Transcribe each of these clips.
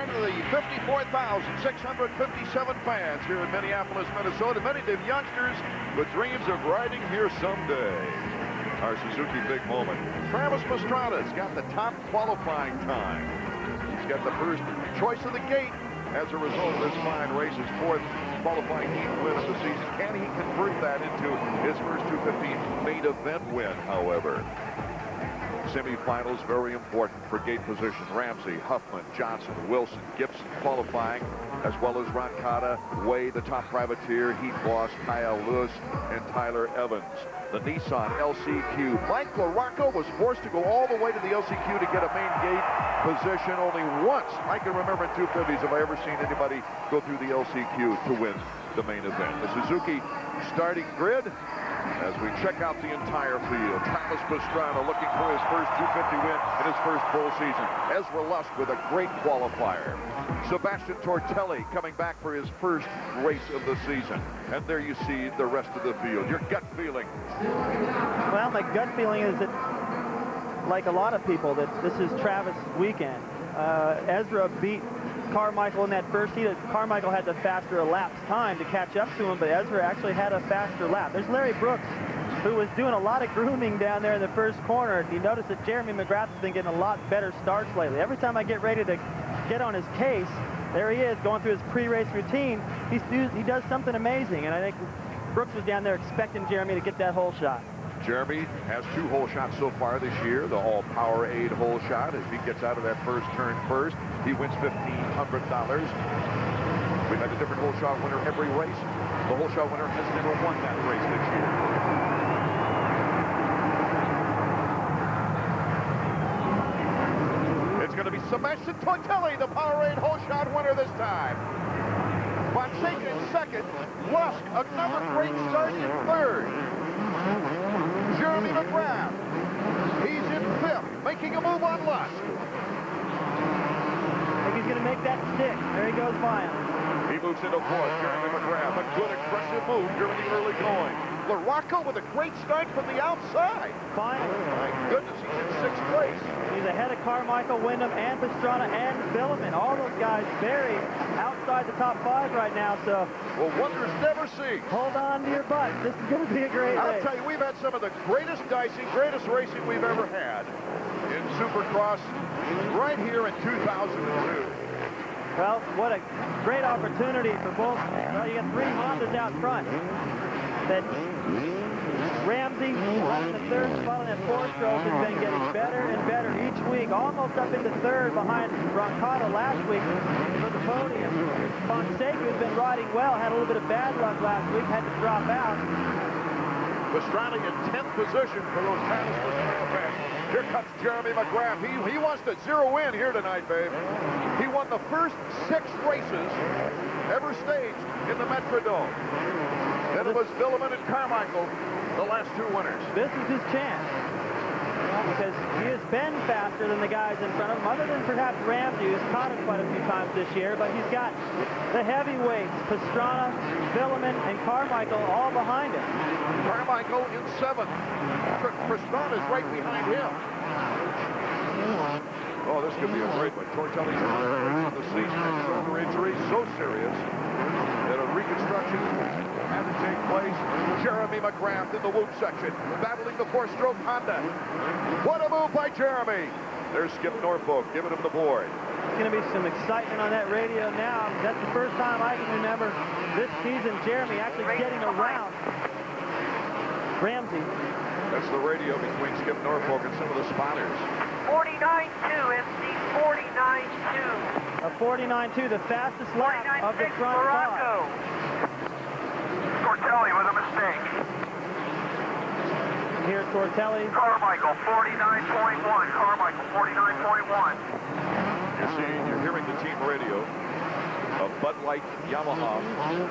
return of the 54,657 fans here in Minneapolis, Minnesota. Many of them youngsters with dreams of riding here someday. Our Suzuki big moment. Travis Pastrana's got the top qualifying time. He's got the first choice of the gate as a result of this fine race. His fourth qualifying heat win of the season. Can he convert that into his first 250 main event win, however? Semifinals, very important for gate position. Ramsey, Huffman, Johnson, Wilson, Gibson qualifying, as well as Roncada, Way, the top privateer, Heat Boss, Kyle Lewis, and Tyler Evans. The Nissan LCQ. Mike LaRocco was forced to go all the way to the LCQ to get a main gate position. Only once I can remember in 250s have I ever seen anybody go through the LCQ to win the main event. The Suzuki starting grid as we check out the entire field. Travis Pastrana looking for his first 250 win in his first full season. Ezra Lusk with a great qualifier. Sebastian Tortelli coming back for his first race of the season. And there you see the rest of the field. Your gut feeling? Well, my gut feeling is that, like a lot of people, that this is Travis' weekend. Ezra beat Carmichael in that first heat. Carmichael had the faster elapsed time to catch up to him, but Ezra actually had a faster lap. There's Larry Brooks, who was doing a lot of grooming down there in the first corner. You notice that Jeremy McGrath has been getting a lot better starts lately. Every time I get ready to get on his case, there he is going through his pre-race routine. He does something amazing, and I think Brooks was down there expecting Jeremy to get that hole shot. Jeremy has 2 hole shots so far this year, the all Powerade hole shot. If he gets out of that first turn first, he wins $1,500. We've had a different hole shot winner every race. The hole shot winner has never won that race this year. It's going to be Sebastian Tortelli, the Powerade hole shot winner this time. Fonseca in second. Lusk, another great start in third. Jeremy McGrath, he's in fifth, making a move on Lusk. I think he's going to make that stick. There he goes by him. He moves into fourth. Jeremy McGrath, a good aggressive move during the early going. LaRocco with a great start from the outside. Finally. My goodness, he's in sixth place. He's ahead of Carmichael, Wyndham, and Pastrana, and Vuillemin. All those guys buried outside the top 5 right now, so... Well, wonders never cease. Hold on to your butt. This is going to be a great race. I'll tell you, we've had some of the greatest dicing, greatest racing we've ever had in Supercross right here in 2002. Well, what a great opportunity for both. Well, you got 3 Hondas out front. That Ramsey, in the third spot on that 4-stroke, has been getting better and better each week, almost up into third behind Roncada last week for the podium. Fonseca, who's been riding well, had a little bit of bad luck last week, had to drop out. Pastrana in 10th position for those Travis Pastrana fans. Here comes Jeremy McGrath. He wants to zero in here tonight, babe. He won the first 6 races ever staged in the Metrodome. Then it was Vuillemin and Carmichael, the last 2 winners. This is his chance, because he has been faster than the guys in front of him, other than perhaps Ramsey, who's caught him quite a few times this year, but he's got the heavyweights, Pastrana, Vuillemin, and Carmichael all behind him. Carmichael in 7th. Pastrana's right behind him. Oh, this could be a great one. Tortelli's on the season, shoulder injury, so serious that a reconstruction had to take place. Jeremy McGrath in the whoop section, battling the 4-stroke Honda. What a move by Jeremy. There's Skip Norfolk giving him the board. There's going to be some excitement on that radio now. That's the first time I can remember this season Jeremy actually getting around Ramsey. That's the radio between Skip Norfolk and some of the spotters. 49.2, MC 49.2. A 49.2, the fastest lap of the front 5. Tortelli with a mistake. Here's Tortelli. Carmichael 49.1. Carmichael 49.1. You're hearing the team radio of Bud Light, Yamaha,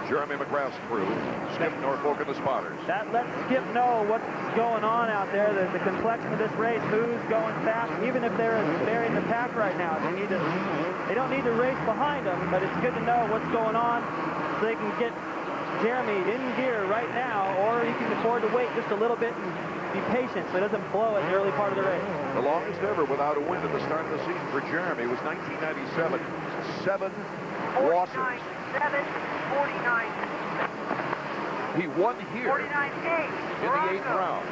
Jeremy McGrath's crew, Skip Norfolk and the spotters. That lets Skip know what's going on out there, the complexion of this race, who's going fast, even if they're in the pack right now. They don't need to race behind them, but it's good to know what's going on so they can get Jeremy in gear right now, or he can afford to wait just a little bit and be patient so he doesn't blow it in the early part of the race. The longest ever without a win at the start of the season for Jeremy was 1997. 7 losses. 49. He won here 49-8. in the 8th round.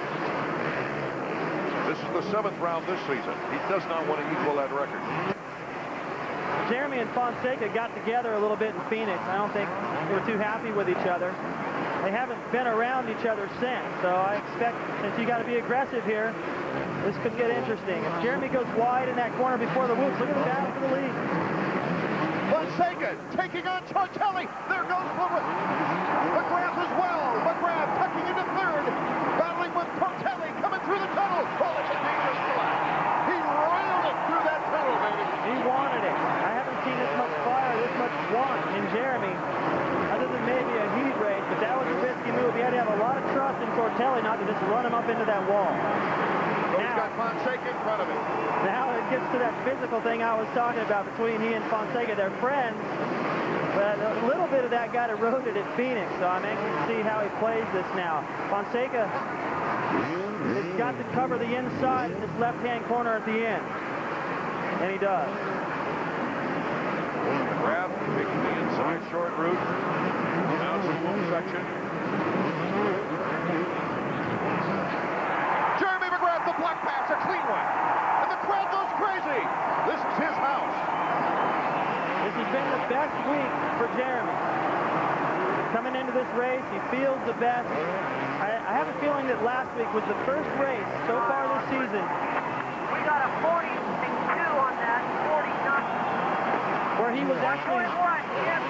This is the 7th round this season. He does not want to equal that record. Jeremy and Fonseca got together a little bit in Phoenix. I don't think they were too happy with each other. They haven't been around each other since, so I expect, since you got to be aggressive here, this could get interesting. If Jeremy goes wide in that corner before the whoops, look at the battle for the lead. Fonseca taking on Tortelli. There goes McGrath as well. McGrath tucking into 3rd, battling with Tortelli, coming through the tunnel. Oh, it's a dangerous flat. He railed it through that tunnel, baby. He wanted it. I haven't seen this much fire, this much want in Jeremy, other than maybe a heat race, but that was a risky move. He had to have a lot of trust in Tortelli not to just run him up into that wall. So he's got Fonseca in front of him. Now it gets to that physical thing I was talking about between he and Fonseca. They're friends, but a little bit of that got eroded at Phoenix, so I'm anxious to see how he plays this now. Fonseca has got to cover the inside in this left-hand corner at the end, and he does. McGrath taking the inside short route. Now some home section. Jeremy McGrath, the black pass, a clean one. And the crowd goes crazy. This is his house. This has been the best week for Jeremy. Coming into this race, he feels the best. I have a feeling that last week was the first race so far this season. We got a 42 on that, 49. Where he was actually 41, yep.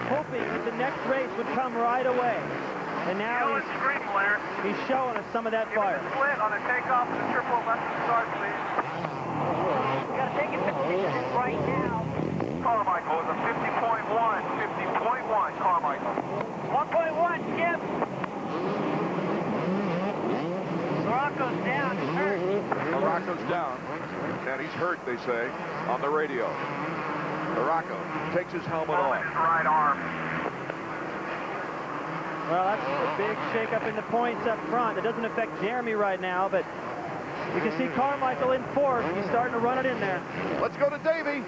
hoping that the next race would come right away. And now he's showing us some of that fire. Give it a split on a takeoff and a triple left to start, please. You got to take it to right now. Carmichael is a 50.1, 50.1, Carmichael. 1.1, Skip. Morocco's down, he's hurt. Morocco's down, and he's hurt, they say, on the radio. Morocco takes his helmet off. His right arm. Well, that's a big shake-up in the points up front. It doesn't affect Jeremy right now, but you can see Carmichael in 4th. He's starting to run it in there. Let's go to Davey.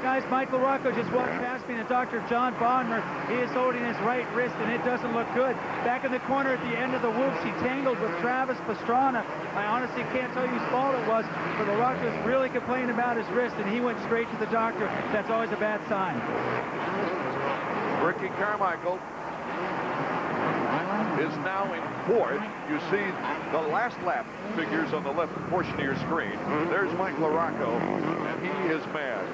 Guys, Michael Rocco just walked past me, and Dr. John Bonner, he is holding his right wrist, and it doesn't look good. Back in the corner at the end of the whoops, he tangled with Travis Pastrana. I honestly can't tell you whose fault it was, but Rocco's really complaining about his wrist, and he went straight to the doctor. That's always a bad sign. Ricky Carmichael is now in 4th. You see the last lap figures on the left portion of your screen. There's Mike LaRocco, and he is mad.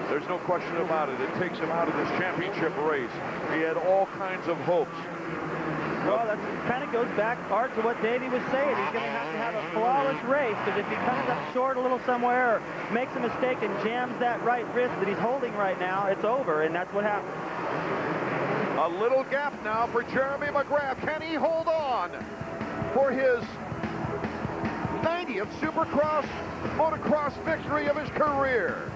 There's no question about it. It takes him out of this championship race. He had all kinds of hopes. Well, that kind of goes back, Art, to what Davey was saying. He's going to have a flawless race, because if he comes up short a little somewhere or makes a mistake and jams that right wrist that he's holding right now, it's over, and that's what happened. A little gap now for Jeremy McGrath. Can he hold on for his 90th Supercross motocross victory of his career?